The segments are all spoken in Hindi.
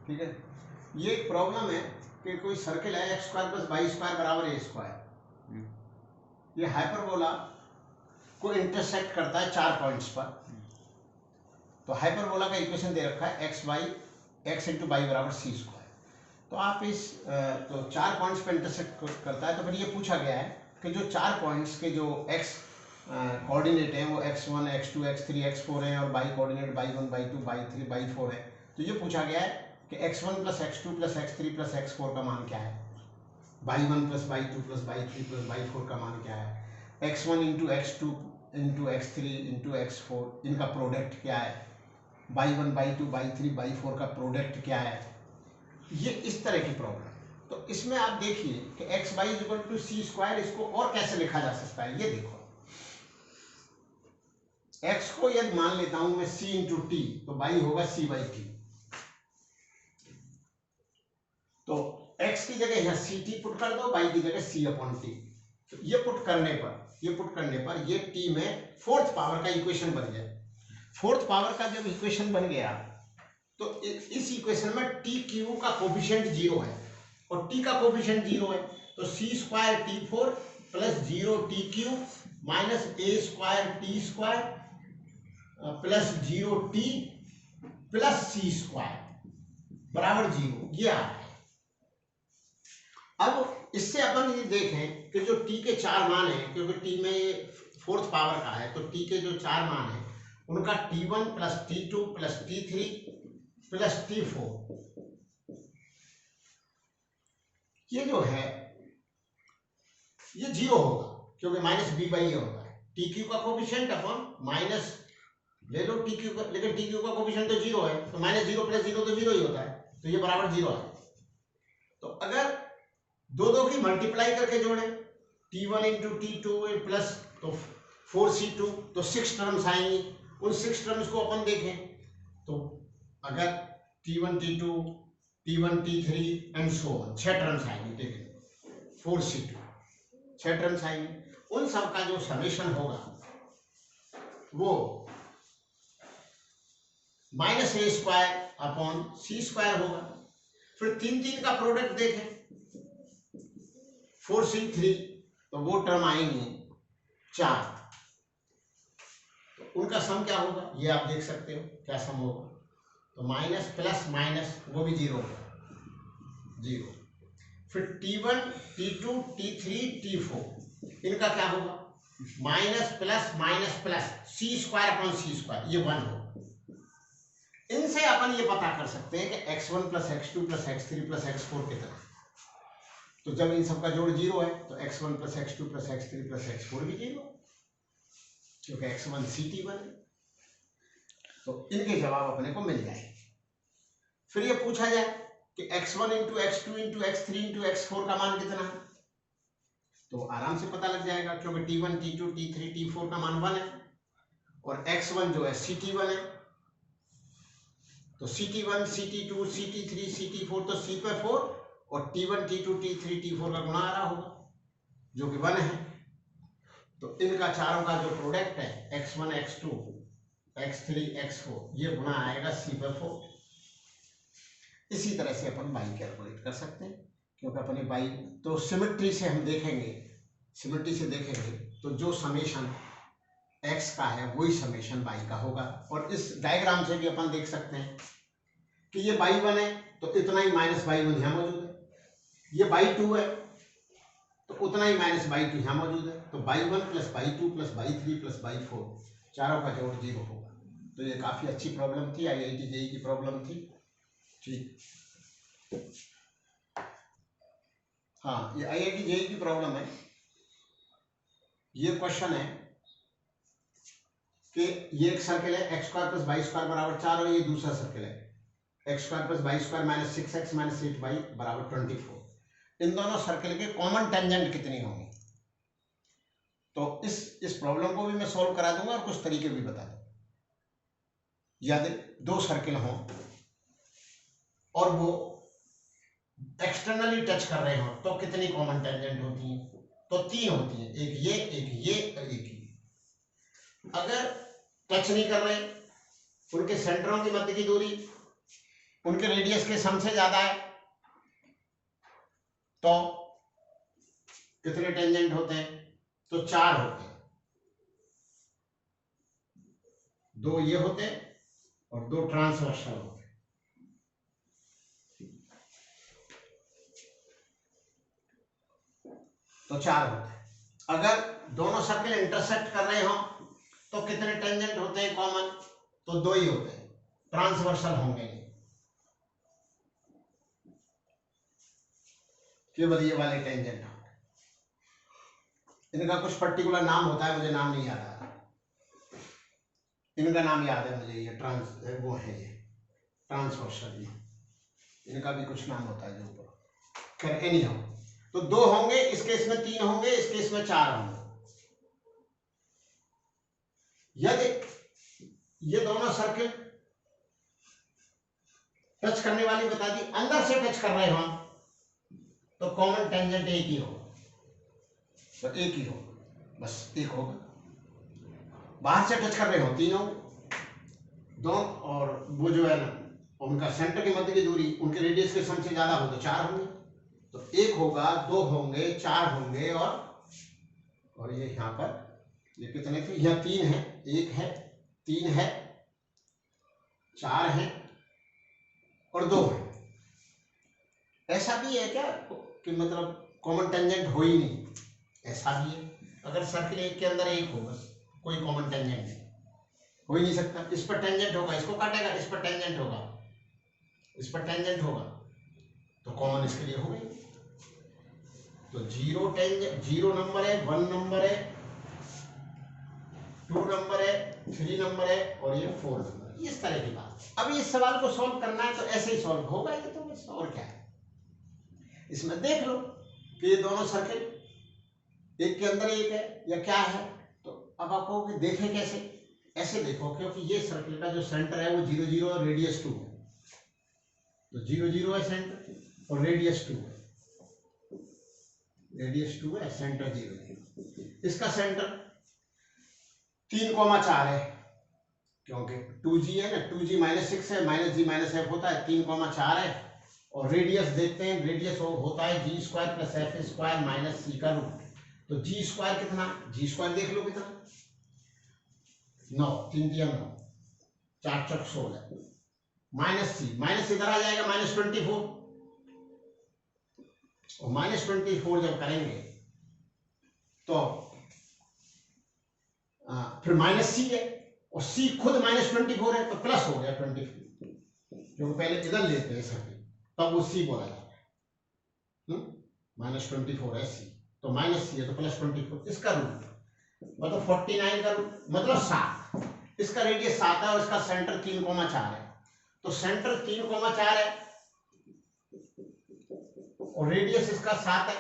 ठीक है, ये एक प्रॉब्लम है कि कोई सर्किल है x square plus y square बराबर ए स्क्वायर, ये हाइपरबोला को इंटरसेक्ट करता है 4 पॉइंट्स पर। तो हाइपरबोला का इक्वेशन दे रखा है एक्स इंटू वाई बराबर सी स्क्वायर। तो आप इस तो 4 पॉइंट्स पर इंटरसेक्ट करता है, तो फिर ये पूछा गया है कि जो 4 पॉइंट्स के जो एक्स कोऑर्डिनेट हैं वो x1 x2 x3 x4 हैं और y coordinate y1 y2 y3 y4 है। तो ये पूछा गया है कि x1 plus x2 plus x3 plus x4 का मान क्या है, y1 plus y2 plus y3 plus y4 का मान क्या है, x1 into x2 into x3 into x4 इनका प्रोडक्ट क्या है, y1 y2 y3 y4 का प्रोडक्ट क्या है। ये इस तरह की प्रॉब्लम। तो इसमें आप देखिए कि x y is equal to c square, इसको और कैसे लिखा जा सकता है। ये देखो, x को यदि मान लेता हूं मैं c इंटू टी, तो y होगा c बाई टी। तो x की जगह यहां सी टी पुट कर दो, y की जगह c अपॉन टी। तो ये पुट करने पर ये t में फोर्थ पावर का इक्वेशन बन गया। फोर्थ पावर का जब इक्वेशन बन गया तो इस इक्वेशन में टी क्यू का कोफिशिएंट 0 है और t का कोफिशिएंट 0 है। तो c square t four plus 0 t q minus a square t square plus 0 t plus c square बराबर 0, ये आ रहा है। अब इससे अपन ये देखें कि जो t के 4 मान है, क्योंकि t में फोर्थ पावर का है, तो t के जो 4 मान है उनका t1 plus t2 plus t3 plus t4, ये जो है ये 0 होगा क्योंकि माइनस बी बाई ए होता है। टी क्यू का कोफिशिएंट अपन माइनस ले लो टी क्यू का, लेकिन टी क्यू का कोफिशिएंट तो 0 है, तो माइनस 0 प्लस 0 तो 0 ही होता है, तो ये बराबर 0 है। तो अगर दो की मल्टीप्लाई करके जोड़े t1 इंटू t2 प्लस तो 4c2, तो 6 टर्म्स आएंगी। उन 6 टर्म्स को अपन देखें तो अगर t1 t2 t1 t3 and so on 6 terms आएंगे, ठीक है, 4c2 6 टर्म्स आएंगे। उन सब का जो समेशन होगा वो minus a square upon C square होगा। फिर 3 का प्रोडक्ट देखें 4c3, तो वो टर्म आएंगी 4, तो उनका सम क्या होगा ये आप देख सकते हो क्या सम होगा। तो माइनस प्लस माइनस वो भी 0 होगा, 0। फिर t1 t2 t3 t4 इनका क्या होगा, minus plus minus plus c square upon सी स्क्वायर, ये 1 होगा। इनसे अपन ये पता कर सकते हैं कि x1 plus x2 plus x3 plus x4 कितना है। तो जब इन सबका जोड़ 0 है तो x1 plus x2 plus x3 plus x4 भी 0, क्योंकि x1 ct1 है। तो इनके जवाब अपने को मिल जाएंगे। फिर ये पूछा जाए कि x1 into x2 into x3 into x4 का मान कितना है, तो आराम से पता लग जाएगा, क्योंकि t1 t2 t3 t4 का मान 1 है और x1 जो है ct1 है, तो ct1 ct2 ct3 ct4 तो c पे 4 और t1 t2 t3 t4 का गुणा आ रहा होगा जो कि 1 है। तो इनका चारों का जो प्रोडक्ट है x1 x2 x3 x4 ये गुणा आएगा c पे 4। इसी तरह से अपन y कैलकुलेट कर सकते हैं, क्योंकि अपने y तो सिमेट्री से हम देखेंगे, सिमेट्री से देखेंगे तो जो समेशन x का है वही समेशन y का होगा। और इस डायग्राम से भी अपन देख सकते हैं कि ये y1 है तो इतना ही माइनस y1 यहाँ मौजूद है, ये y2 है तो उतना ही माइनस y2 यहाँ मौजूद है। तो y1 plus y2 plus y3 plus y4 चारों का जोड़ 0 होगा। तो ये काफ़ी अच्छी प्रॉब्लम थी, IIT JEE की प्रॉब्लम थी, ठीक। हाँ, ये IIT JEE की प्रॉब्लम है। ये क्वेश्चन है कि ये एक सर्किल है x square plus y square बराबर 4 और ये दूसरा सर्किल है x square plus y square minus 6x minus 8y बराबर 24। इन दोनों सर्किल के कॉमन टेंजेंट कितनी होंगी। तो इस प्रॉब्लम को भी मैं सॉल्व करा दूंगा और कुछ तरीके भी बता दूंगा। यदि 2 सर्किल हों और वो एक्सटर्नली टच कर रहे हो तो कितनी कॉमन टेंजेंट होती हैं, तो 3 होती हैं, एक ये और एक ये। अगर टच नहीं कर रहे, उनके सेंटरों के मध्य की दूरी उनके रेडियस के सम से ज्यादा है तो कितने टेंजेंट होते हैं? तो 4 होते हैं, 2 ये होते हैं और 2 ट्रांसवर्सल होते हैं। तो 4 होते हैं। अगर दोनों सर्किल इंटरसेक्ट कर रहे हो तो कितने टेंजेंट होते हैं कॉमन? तो 2 ही होते हैं, ट्रांसवर्सल होंगे नहीं, केवल ये वाले टेंजेंट होंगे। इनका कुछ पर्टिकुलर नाम होता है, मुझे नाम नहीं याद आ रहा। इनका नाम याद है मुझे, ये वो है ये ट्रांसवर्सल, इनका भी कुछ नाम होता है जो ऊपर। खैर एनी हो, तो 2 होंगे, इस केस में 3 होंगे, इस केस में 4 होंगे। यदि ये दोनों सर्किल टच करने वाली बता दी, अंदर से टच कर रहे हो तो कॉमन टेंजेंट एक ही होगा, तो एक ही होगा, बस एक होगा। बाहर से टच कर रहे हो 3 होंगे, 2 और वो जो है ना उनका सेंटर के मध्य की दूरी उनके रेडियस के सम से ज्यादा हो तो 4 होंगे। तो 1 होगा, 2 होंगे, 4 होंगे और ये यहाँ पर ये कितने थे? यहाँ 3 है, 1 है, 3 है, 4 है और 2 है। ऐसा भी है क्या कि मतलब कॉमन टेंजेंट हो ही नहीं? ऐसा भी है। अगर सर्किल एक के अंदर एक हो बस, कोई कॉमन टेंजेंट नहीं, हो ही नहीं सकता। इस पर टेंजेंट होगा, इसको काटेगा, इस पर टेंजेंट होगा, इस पर टेंजेंट होगा, तो कॉमन इसके लिए हो गई। तो 0 टेंजेंट, 0 नंबर है, 1 नंबर है, 2 नंबर है, 3 नंबर है और ये 4 नंबर, इस तरह की बात। अब इस सवाल को सॉल्व करना है तो ऐसे ही सॉल्व होगा ये, तो बस और क्या है। इसमें देख लो कि ये दोनों सर्किल एक के अंदर एक है या क्या है। तो अब आप कहोगे देखें कैसे? ऐसे देखो, क्योंकि ये सर्किल का जो सेंटर है वो 0 0 और रेडियस 2 है, तो 0 0 है सेंटर और रेडियस 2 है, रेडियस 2 है, सेंटर 0 है। इसका सेंटर 3,4 है, क्योंकि 2g है ना, 2g - 6 है, -g - f होता है, 3,4 है। और रेडियस देखते हैं, रेडियस होता है g² + f² - c का रूट। तो g² कितना? g² देख लो कितना, 9, 3 × 9, 4 × 16 -c, माइनस इधर आ जाएगा -24, और -24 जब करेंगे तो फिर -c है और c खुद -24 है, तो प्लस हो गया 24, क्योंकि पहले इधर लेते हैं सर्किल तब वो c बोला जाता है। -24 है c, तो -c है तो +24, इसका रूट मतलब 49 का रूट मतलब 7। इसका रेडियस 7 है और इसका सेंटर 3,4 है, तो सेंटर 3,4 है और रेडियस इसका 7 है।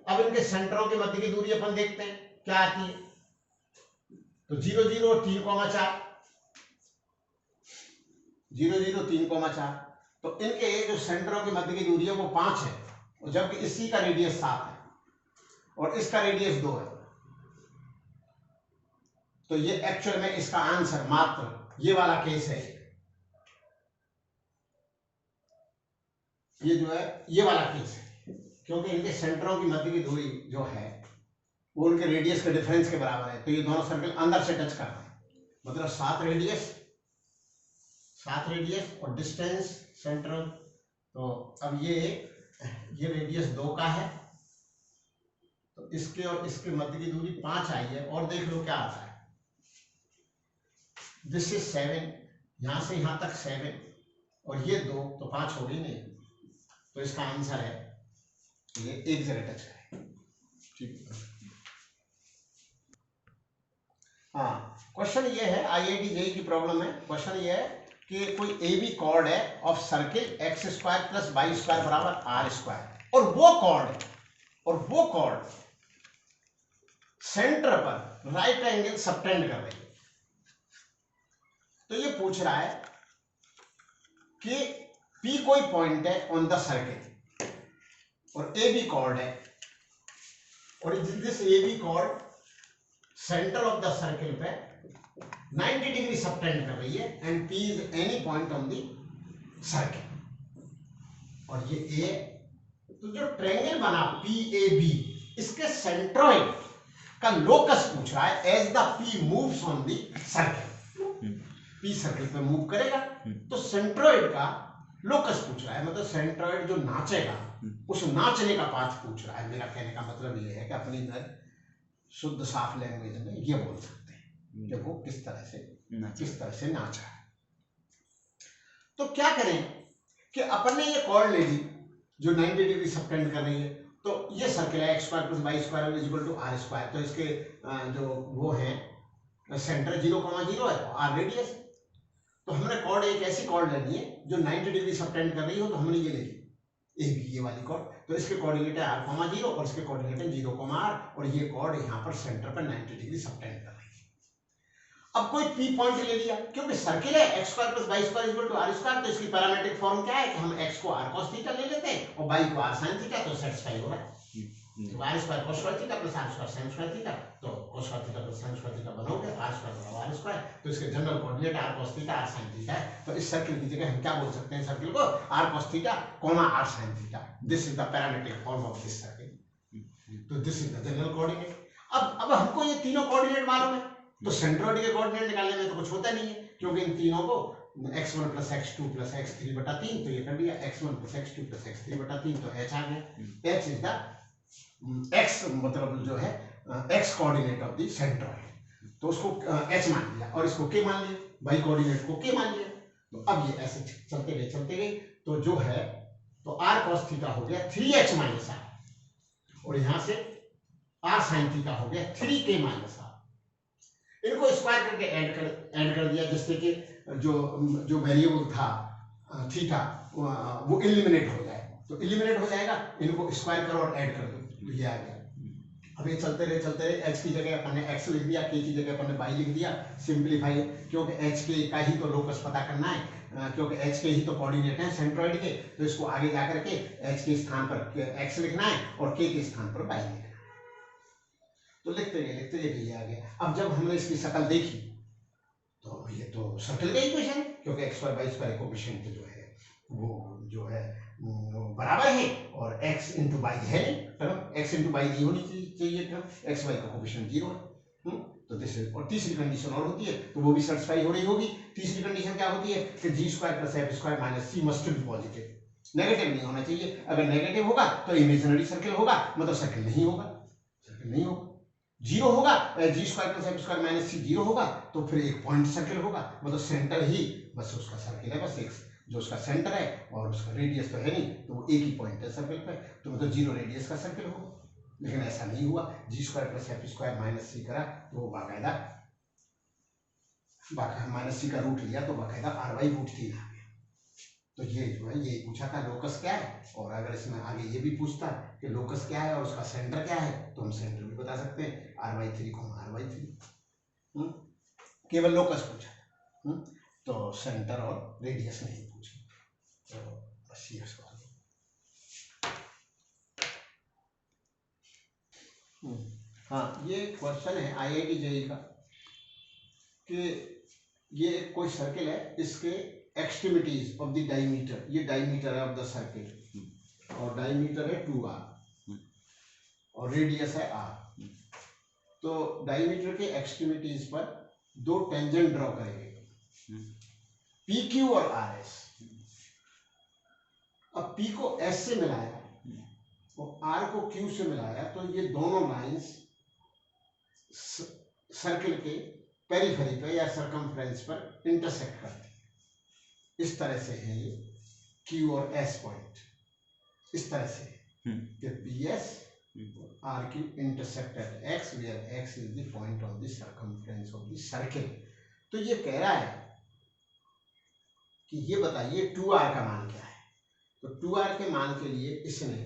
अब इनके सेंटरों के मध्य की दूरी अपन देखते हैं क्या आती है। तो 0 0 और 3,4, 0 0 3,4, तो इनके जो सेंटरों के मध्य की दूरी है वो 5 है, और जबकि इसी का रेडियस 7 है और इसका रेडियस 2 है। तो ये एक्चुअल में इसका आंसर मात्र ये वाला केस है, ये जो है ये वाला केस है, क्योंकि इनके सेंटरों की मध्य की दूरी जो है वो उनके रेडियस के डिफरेंस के बराबर है। तो ये दोनों सर्किल अंदर से टच कर रहे हैं, मतलब 7 रेडियस और डिस्टेंस सेंट्रल। तो अब ये रेडियस 2 का है, तो इसके और इसके मध्य की दूरी 5 आई है, और देख लो क्या आता है, दिस इज 7, यहां से यहां तक 7 और ये 2, तो 5 हो गई नहीं। तो इसका आंसर है ये एक जगह टच करें, ठीक है। हाँ, क्वेश्चन ये है, IIT JEE की प्रॉब्लम है। क्वेश्चन ये है कि कोई AB कॉर्ड है of circle x² + y² = r², और वो कॉर्ड सेंटर पर राइट एंगल सबटेंड कर रही है। तो ये पूछ रहा है कि P कोई पॉइंट है ऑन द सर्किल और AB कॉर्ड है, और this AB chord centre of the circle पे 90 डिग्री सबटेंड कर रही है, and P is any point on the circle और ये ए। तो जो ट्रायंगल बना PAB, इसके सेंट्रोइड का लोकस पूछ रहा है as the P moves on the circle. P circle पे मूव करेगा तो सेंट्रोइड का लोकस पूछ रहा है, मतलब सेंट्रोइड जो नाचेगा उस नाचने का पाथ पूछ रहा है। मेरा कहने का मतलब ये है कि अपनी शुद्ध साफ लैंग्वेज में ये बोल सकते हैं कि वो किस तरह से नाचा है। तो क्या करें कि अपन ने ये कॉर्ड ले ली जो 90 डिग्री सबटेंड कर रही है, तो ये सर्किल है x square plus y square equal to r square. तो इसके जो वो है सेंटर 0,0 है, r रेडियस है। तो हमने कॉर्ड एक ऐसी कॉर्ड लेनी है जो 90 डिग्री सबटेंड कर रही हो, तो हमने ये ले ली AB, ये वाली कॉर्ड। तो इसके कोऑर्डिनेट है r,0 और इसके कोऑर्डिनेट है 0,r, और ये कॉर्ड यहाँ पर सेंटर पर 90 डिग्री सबटेंड कर रही है। अब कोई P पॉइंट ले लिया, क्योंकि सर्किल है x square plus y square equal to r square, तो इसकी पैरामीट्रिक फॉर्म क्या है कि हम x को r cos थीटा ले लेते हैं और y को r sin थीटा, तो सेटिस्फाई हो रहा है। तो r square cos square theta plus r square sin square theta, तो cos square theta plus sin square theta बनोगे r स्क्वायर बराबर r स्क्वायर। तो इसके general coordinate r cos theta r sin theta है। तो इस सर्किल की जगह हम क्या बोल सकते हैं, सर्किल को r cos theta, r sin theta. This is the parametric form of this circle. तो this is the general coordinate. अब हमको ये तीनों कोऑर्डिनेट मालूम है, तो सेंट्रोइड के कोऑर्डिनेट निकालने में तो कुछ होता नहीं है, क्योंकि इन तीनों को x1 plus x2 plus x3 बटा 3, तो ये कर दिया x1 plus x2 plus x3 बटा 3, तो h आ गया। h इज द x, मतलब जो है x coordinate of the centroid, तो उसको h मान लिया और इसको k मान लिया, y कोऑर्डिनेट को k मान लिया। तो अब ये ऐसे चलते गए, तो जो है तो r cos थीटा हो गया 3h माइनस r, और यहां से r sin थीटा हो गया 3k माइनस r। इनको स्क्वायर करके ऐड कर दिया, जिससे कि जो वेरिएबल था थीटा वो एलिमिनेट हो जाए। तो एलिमिनेट हो जाएगा, इनको स्क्वायर करो और ऐड कर दो, ये आ गया। अब ये चलते रहे h की जगह अपन ने x लिख दिया, k की जगह अपन ने y लिख दिया, सिंप्लीफाई, क्योंकि h के का ही तो लोकस पता करना है, क्योंकि h के ही तो कोऑर्डिनेट हैं सेंट्रोइड के, तो इसको आगे जाकर के h के स्थान पर x लिखना है और k के स्थान पर y लिखना है। तो लिखते गए ये आ गया। अब जब हमने इसकी शक्ल देखी तो ये तो सर्किल का इक्वेशन है, क्योंकि x square y square coefficient जो है वो जो है बराबर है, और x इंटू वाई है नहीं, मतलब x इंटू वाई नहीं होनी चाहिए, x y का कोएफिशिएंट 0 है। तो दिस, और तीसरी कंडीशन और होती है, तो वो भी सेटिस्फाई हो रही होगी। तीसरी कंडीशन क्या होती है कि g square plus f square minus c must be positive, negative नहीं होना चाहिए। अगर नेगेटिव होगा तो इमेजिनरी सर्किल होगा, मतलब सर्किल नहीं होगा। 0 होगा, g square plus f square minus c 0 होगा, तो फिर एक पॉइंट सर्किल होगा, मतलब सेंटर ही बस उसका सर्किल है, बस एक जो उसका सेंटर है और उसका रेडियस तो है नहीं, तो वो एक ही पॉइंट है सर्किल पे, तो मतलब 0 रेडियस का सर्किल होगा। लेकिन ऐसा नहीं हुआ, g square plus f square minus c करा तो वो बाकायदा माइनस c का रूट लिया, तो बाकायदा ry रूट 3 आ गया। तो ये जो है यही पूछा था लोकस क्या है, और अगर इसमें आगे ये भी पूछता कि लोकस क्या है और उसका सेंटर क्या है, तो हम सेंटर भी बता सकते हैं, r/3 केवल लोकस पूछा था, तो सेंटर और रेडियस नहीं पूछा। तो बस ये सवाल। हाँ, ये क्वेश्चन है IIT JEE का कि ये कोई सर्किल है, इसके एक्सट्रीमिटीज ऑफ द डायमीटर, ये डायमीटर है ऑफ द सर्किल, और डायमीटर है 2r और रेडियस है r। तो डायमीटर के एक्सट्रीमिटीज पर दो टेंजेंट ड्रॉ करेंगे, PQ और RS। अब P को S से मिलाया और R को Q से मिलाया, तो ये दोनों लाइंस सर्किल के पेरिफेरी पे या सरकमफ्रेंस पर इंटरसेक्ट करती है। इस तरह से है ये Q और S पॉइंट, इस तरह से कि PS और RQ intersect at X, where X is the point of the circumference of the circle। तो ये कह रहा है कि ये बताइए 2R का मान क्या है। तो 2R के मान के लिए इसने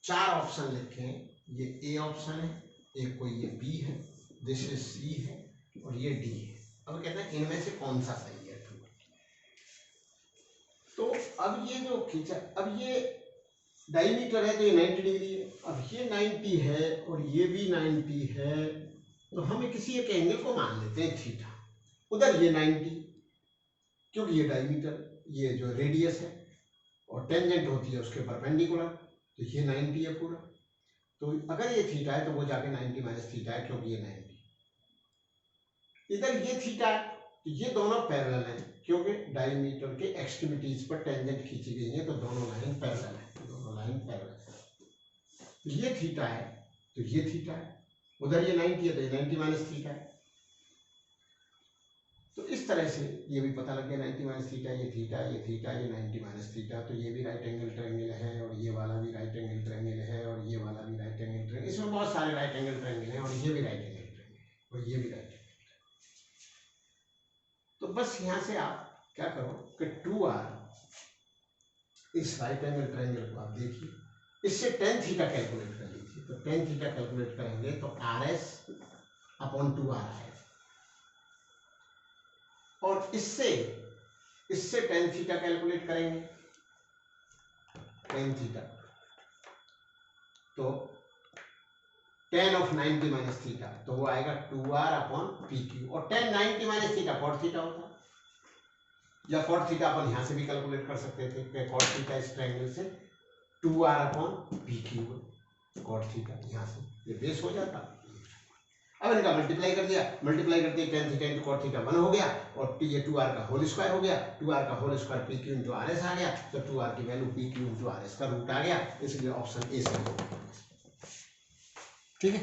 4 ऑप्शन लिखे हैं। ये A ऑप्शन है, एक कोई ये B है, दिस इज C है, और ये D है। अब कहते हैं इनमें से कौन सा सही है। तो अब ये जो खींचा, अब ये डायमीटर है तो ये 90 डिग्री है, अब ये 90 है और ये भी 90 है, तो हम किसी एक एंगल को मान लेते हैं थीटा, उधर ये 90, क्योंकि ये डायमीटर, ये जो रेडियस है और टेंजेंट होती है उसके परपेंडिकुलर, तो ये 90 है पूरा। तो अगर ये थीटा है तो वो जाके 90 माइनस थीटा है, क्योंकि ये 90। इधर ये थीटा है तो ये दोनों पैरेलल हैं, क्योंकि डायमीटर के एक्सट्रीमिटीज पर टेंजेंट खींची गई है, तो दोनों लाइन पैरेलल है, दोनों लाइन पैरेलल है। तो ये थीटा है तो ये थीटा है, उधर ये 90 है तो ये 90 माइनस थीटा है। तो इस तरह से ये भी पता लग गया 90 माइनस थीटा, ये थीटा, ये थीटा, ये 90 माइनस थीटा। तो ये भी राइट एंगल ट्रायंगल है, और ये वाला भी राइट एंगल ट्रायंगल है, और ये वाला भी राइट एंगल ट्रायंगल, इसमें बहुत सारे राइट एंगल ट्रायंगल हैं, और ये भी राइट एंगल ट्रायंगल है, और ये भी राइट एंगल। तो बस यहां से आप क्या करो कि 2r, इस राइट एंगल ट्रायंगल को आप देखिए, इससे tan थीटा कैलकुलेट कर लीजिए। तो tan थीटा कैलकुलेट करेंगे तो RS अपॉन 2r आएगा, और इससे tan थीटा कैलकुलेट करेंगे, tan थीटा, तो tan ऑफ 90 माइनस थीटा, तो वो आएगा 2r अपॉन PQ, और tan 90 minus theta cot theta होता है, या cot थीटा अपन यहां से भी कैलकुलेट कर सकते थे कि cot थीटा इस ट्रायंगल से 2r upon PQ, cot theta यहां से ये बेस हो जाता। अब इनका मल्टीप्लाई कर दिया, मल्टीप्लाई करते ही tan theta into cot theta 1 हो गया, और ये 2r का होल स्क्वायर हो गया, 2r का whole square PQ into RS आ गया, तो 2r की वैल्यू PQ इंटू RS का रूट आ गया, इसलिए ऑप्शन ए से। ठीक है।